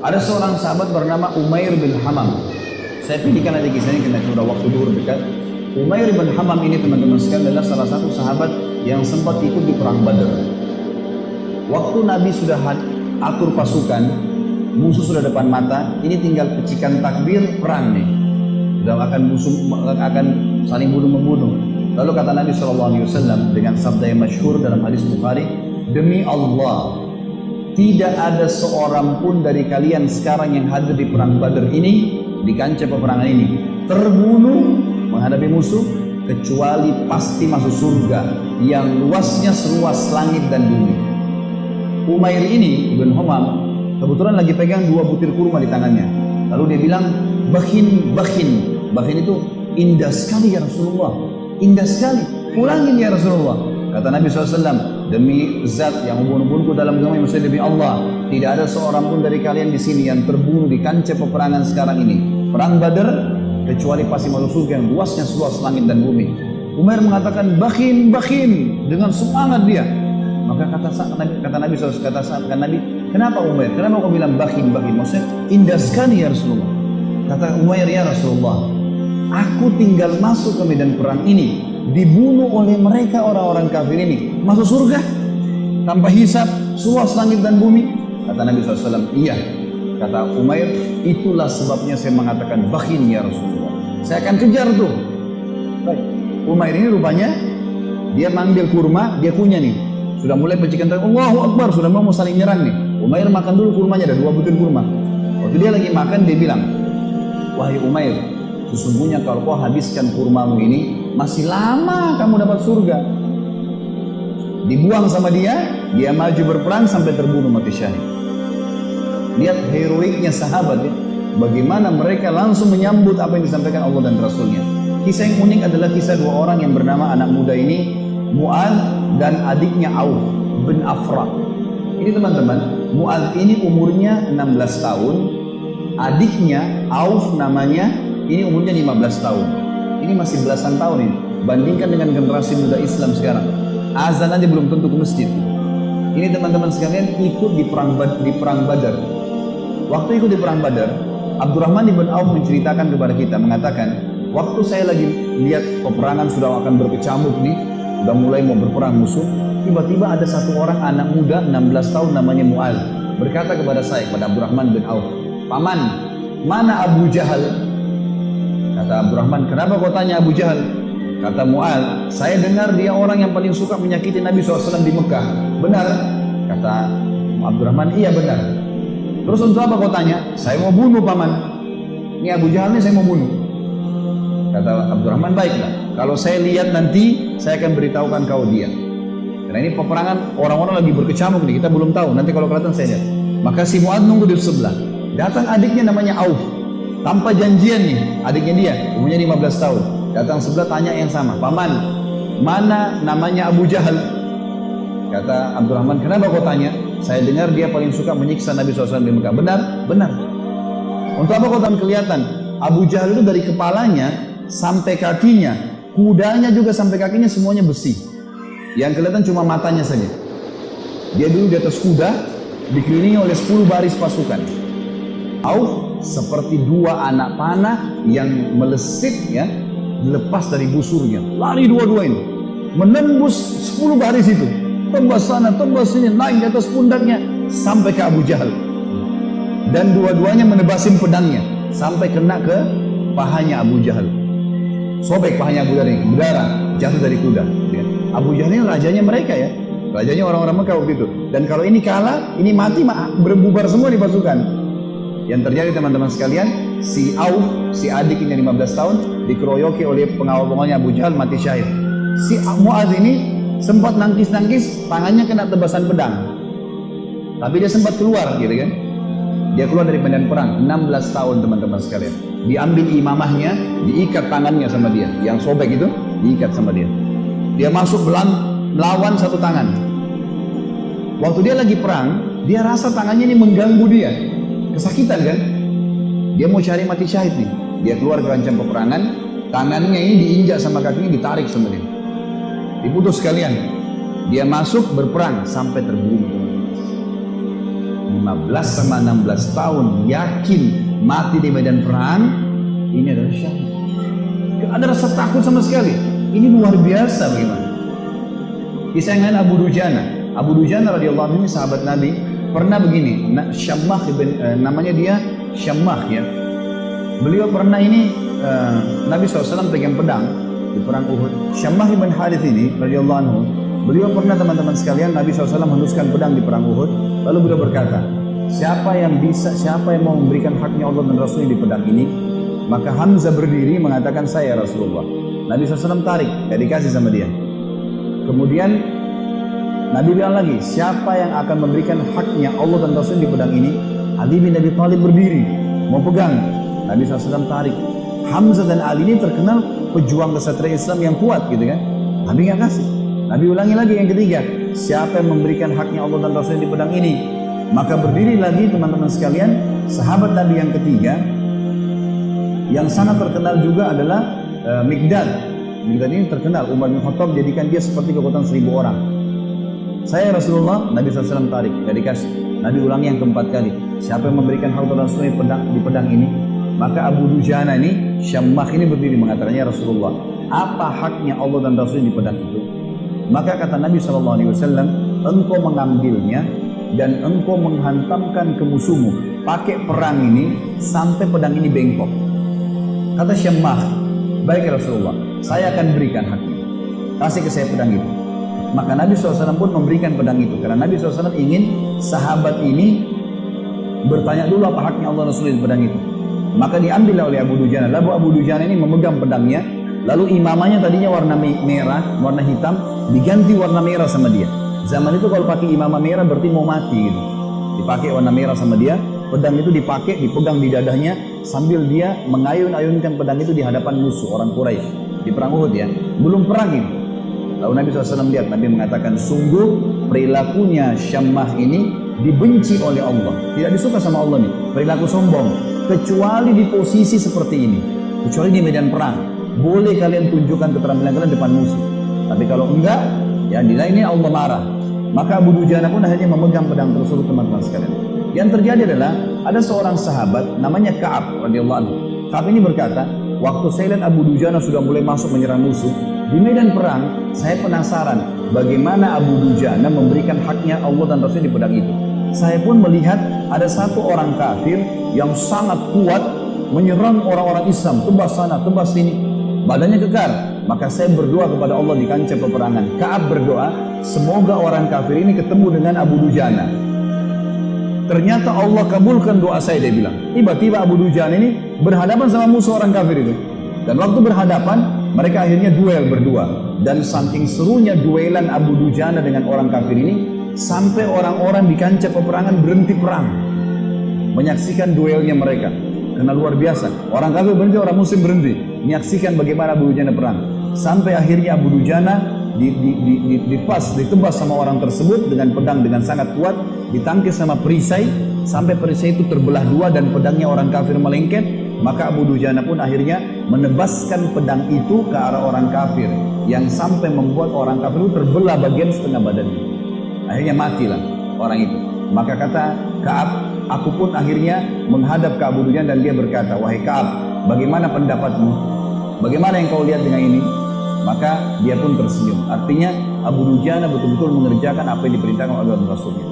Ada seorang sahabat bernama Umair bin Hamam. Saya pilihkan nanti kisahnya karena sudah waktu duhur dekat. Umair bin Hamam ini teman-teman sekalian adalah salah satu sahabat yang sempat ikut di perang Badar. Waktu Nabi sudah atur pasukan, musuh sudah depan mata, ini tinggal pecikan takbir, perang nih. Sudah akan saling bunuh-membunuh. Lalu kata Nabi SAW dengan sabda yang masyhur dalam hadis Bukhari, demi Allah, tidak ada seorang pun dari kalian sekarang yang hadir di perang Badar ini, di kancah peperangan ini, terbunuh menghadapi musuh, kecuali pasti masuk surga yang luasnya seluas langit dan bumi. Umair ini, Ibn Humam, kebetulan lagi pegang 2 butir kurma di tangannya. Lalu dia bilang, bakhin. Bakhin itu indah sekali ya Rasulullah. Indah sekali. Ulangin ya Rasulullah. Kata Nabi SAW, demi zat yang ubun-ubunku dalam agama maksudnya demi Allah, tidak ada seorang pun dari kalian di sini yang terbunuh di kancah peperangan sekarang ini, perang Badar, kecuali pasti masuk surga yang luasnya seluas langit dan bumi. Umair mengatakan bakhin dengan semangat dia. Maka kata Nabi SAW, kata Nabi, kenapa Umair? Kenapa kau bilang bakhin? Maksudnya indah sekali ya Rasulullah. Kata Umair, ya Rasulullah, aku tinggal masuk ke medan perang ini, dibunuh oleh mereka orang-orang kafir ini, masuk surga tanpa hisab, seluas langit dan bumi. Kata Nabi SAW, iya. Kata Umair, itulah sebabnya saya mengatakan bakhin ya Rasulullah. Saya akan kejar tuh. Baik. Umair ini rupanya dia manggil kurma, dia kunyah nih. Sudah mulai pecikan tangan, Allahu Akbar, sudah mau saling nyerang nih. Umair makan dulu kurmanya, ada 2 butir kurma. Waktu dia lagi makan, dia bilang, wahai Umair, sesungguhnya kalau kau habiskan kurmamu ini, masih lama kamu dapat surga. Dibuang sama dia maju berperang sampai terbunuh mati syahid. Lihat heroiknya sahabat ya, bagaimana mereka langsung menyambut apa yang disampaikan Allah dan Rasulnya. Kisah yang unik adalah kisah 2 orang yang bernama anak muda ini, Mu'adz dan adiknya Auf bin Afra. Ini teman-teman, Mu'adz ini umurnya 16 tahun, adiknya Auf namanya, ini umurnya 15 tahun. Ini masih belasan tahun ini. Bandingkan dengan generasi muda Islam sekarang. Azan aja belum tentu ke masjid. Ini teman-teman sekalian ikut di perang Badar. Waktu ikut di perang Badar, Abdurrahman bin Auf menceritakan kepada kita, mengatakan, waktu saya lagi lihat peperangan sudah akan berkecamuk nih, udah mulai mau berperang musuh, tiba-tiba ada satu orang anak muda 16 tahun namanya Mu'adz berkata kepada saya, kepada Abdurrahman bin Auf, paman, mana Abu Jahal? Kata Abdurrahman, kenapa kau tanya Abu Jahal? Kata Mu'adz, saya dengar dia orang yang paling suka menyakiti Nabi SAW di Mekah. Benar? Kata Abdurrahman, iya benar. Terus untuk apa kau tanya? Saya mau bunuh paman. Ini Abu Jahal ini saya mau bunuh. Kata Abdurrahman, baiklah. Kalau saya lihat nanti, saya akan beritahukan kau dia. Karena ini peperangan orang-orang lagi berkecamuk nih, kita belum tahu. Nanti kalau kelihatan saya lihat. Maka si Mu'adz nunggu di sebelah. Datang adiknya namanya Auf. Tanpa janjian nih, adiknya dia, umurnya 15 tahun. Datang sebelah tanya yang sama. Paman, mana namanya Abu Jahal? Kata Abdurrahman, kenapa kau tanya? Saya dengar dia paling suka menyiksa Nabi SAW di Mekah. Benar? Benar. Untuk apa kau tahu kelihatan? Abu Jahal itu dari kepalanya sampai kakinya, kudanya juga sampai kakinya semuanya besi. Yang kelihatan cuma matanya saja. Dia dulu di atas kuda, dikelilingi oleh 10 baris pasukan. Auf seperti 2 anak panah yang melesit ya, lepas dari busurnya. Lari dua-dua ini, menembus 10 baris itu. Tembas sana, tembas sini, naik di atas pundaknya sampai ke Abu Jahal. Dan dua-duanya menebasin pedangnya sampai kena ke pahanya Abu Jahal. Sobek pahanya Abu Jahal ini, berdarah, jatuh dari kuda. Abu Jahal ini rajanya mereka ya, rajanya orang-orang Mekah waktu itu. Dan kalau ini kalah, ini mati, berbubar semua di pasukan. Yang terjadi teman-teman sekalian, si Auf, si adik ini 15 tahun, dikeroyoki oleh pengawal-pengawalnya Abu Jahal, mati syahid. Si Mu'adz ini sempat nangkis-nangkis, tangannya kena tebasan pedang. Tapi dia sempat keluar gitu kan. Dia keluar dari medan perang, 16 tahun teman-teman sekalian. Diambil imamahnya, diikat tangannya sama dia. Yang sobek itu, diikat sama dia. Dia masuk melawan satu tangan. Waktu dia lagi perang, dia rasa tangannya ini mengganggu dia. Kesakitan kan? Dia mau cari mati syahid nih. Dia keluar ke kancah peperangan, tangannya ini diinjak sama kakinya, ditarik sama dia. Diputus sekalian. Dia masuk berperang sampai terbunuh. 15 sama 16 tahun yakin mati di medan perang, ini adalah syahid. Tidak ada rasa takut sama sekali. Ini luar biasa bagaimana. Kisah yang lain Abu Dujana. Abu Dujana radhiyallahu anhu ini sahabat Nabi, pernah begini, Syammah namanya dia Syammah ya. Beliau pernah ini Nabi SAW pegang pedang di perang Uhud. Syammah ibn Harith ini radhiyallahu anhu, beliau pernah teman-teman sekalian Nabi SAW menghunuskan pedang di perang Uhud. Lalu beliau berkata, siapa yang mau memberikan haknya Allah dan Rasulnya di pedang ini? Maka Hamzah berdiri mengatakan, saya Rasulullah. Nabi SAW tarik, gak dikasih sama dia. Kemudian Nabi bilang lagi, siapa yang akan memberikan haknya Allah dan Rasul di pedang ini? Ali bin Abi Thalib berdiri, mau pegang. Nabi SAW tarik. Hamzah dan Ali ini terkenal pejuang kesatria Islam yang kuat gitu kan. Nabi nggak kasih. Nabi ulangi lagi yang ketiga, siapa yang memberikan haknya Allah dan Rasul di pedang ini? Maka berdiri lagi teman-teman sekalian, sahabat Nabi yang ketiga, yang sangat terkenal juga adalah Mikdad. Mikdad ini terkenal, Umar bin Khattab jadikan dia seperti kekuatan 1000 orang. Saya Rasulullah, Nabi SAW tarik, gak dikasih. Nabi ulangi yang keempat kali, siapa yang memberikan hak dan Rasulnya di pedang ini? Maka Abu Dujana ini, Syammah ini berdiri mengatakannya, Rasulullah, apa haknya Allah dan Rasulnya di pedang itu? Maka kata Nabi SAW, engkau mengambilnya dan engkau menghantamkan ke musuhmu pakai perang ini sampai pedang ini bengkok. Kata Syammah, baik Rasulullah, saya akan berikan haknya, kasih ke saya pedang itu. Maka Nabi SAW pun memberikan pedang itu, karena Nabi SAW ingin sahabat ini bertanya dulu apa haknya Allah Rasul di pedang itu. Maka diambil oleh Abu Dujana. Lalu Abu Dujana ini memegang pedangnya, lalu imamanya tadinya warna merah, warna hitam, diganti warna merah sama dia. Zaman itu kalau pakai imamah merah berarti mau mati gitu. Dipakai warna merah sama dia, pedang itu dipakai, dipegang di dadanya sambil dia mengayun-ayunkan pedang itu di hadapan musuh orang Quraisy di perang Uhud ya. Belum perang ini. Lalu Nabi SAW lihat, Nabi mengatakan, sungguh perilakunya Syammah ini dibenci oleh Allah. Tidak disuka sama Allah nih, perilaku sombong. Kecuali di posisi seperti ini, kecuali di medan perang. Boleh kalian tunjukkan keterampilan kalian depan musuh. Tapi kalau enggak, ya nilai ini Allah marah. Maka Abu Dujana pun akhirnya memegang pedang tersebut teman-teman sekalian. Yang terjadi adalah ada seorang sahabat namanya Ka'ab radhiyallahu anhu. Ka'ab ini berkata, waktu saya lihat Abu Dujana sudah mulai masuk menyerang musuh di medan perang, saya penasaran bagaimana Abu Dujana memberikan haknya Allah dan Rasul di pedang itu. Saya pun melihat ada satu orang kafir yang sangat kuat menyerang orang-orang Islam, tebas sana, tebas sini, badannya kekar. Maka saya berdoa kepada Allah di kancah peperangan. Ka'ab berdoa, semoga orang kafir ini ketemu dengan Abu Dujana. Ternyata Allah kabulkan doa saya, dia bilang. Tiba-tiba Abu Dujana ini berhadapan sama musuh orang kafir itu. Dan waktu berhadapan, mereka akhirnya duel berdua. Dan saking serunya duelan Abu Dujana dengan orang kafir ini, sampai orang-orang di kancah peperangan berhenti perang menyaksikan duelnya mereka, karena luar biasa. Orang kafir berhenti, orang muslim berhenti menyaksikan bagaimana Abu Dujana perang. Sampai akhirnya Abu Dujana ditebas sama orang tersebut dengan pedang dengan sangat kuat, ditangkis sama perisai sampai perisai itu terbelah dua dan pedangnya orang kafir melengket. Maka Abu Dujana pun akhirnya menebaskan pedang itu ke arah orang kafir yang sampai membuat orang kafir itu terbelah bagian setengah badannya. Akhirnya matilah orang itu. Maka kata Ka'ab, aku pun akhirnya menghadap ke Abu Dujana dan dia berkata, wahai Ka'ab, bagaimana pendapatmu? Bagaimana yang kau lihat dengan ini? Maka dia pun tersenyum. Artinya Abu Dujana betul-betul mengerjakan apa yang diperintahkan oleh Rasulnya.